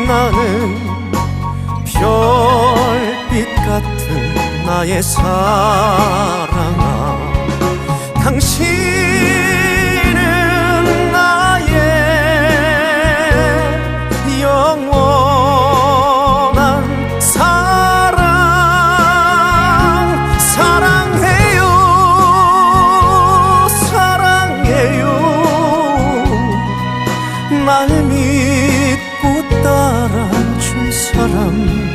나는 별빛 같은 나의 사랑아, 당신은 나의 영원한 사랑. 사랑해요, 사랑해요. 날 믿고 따라준 사람,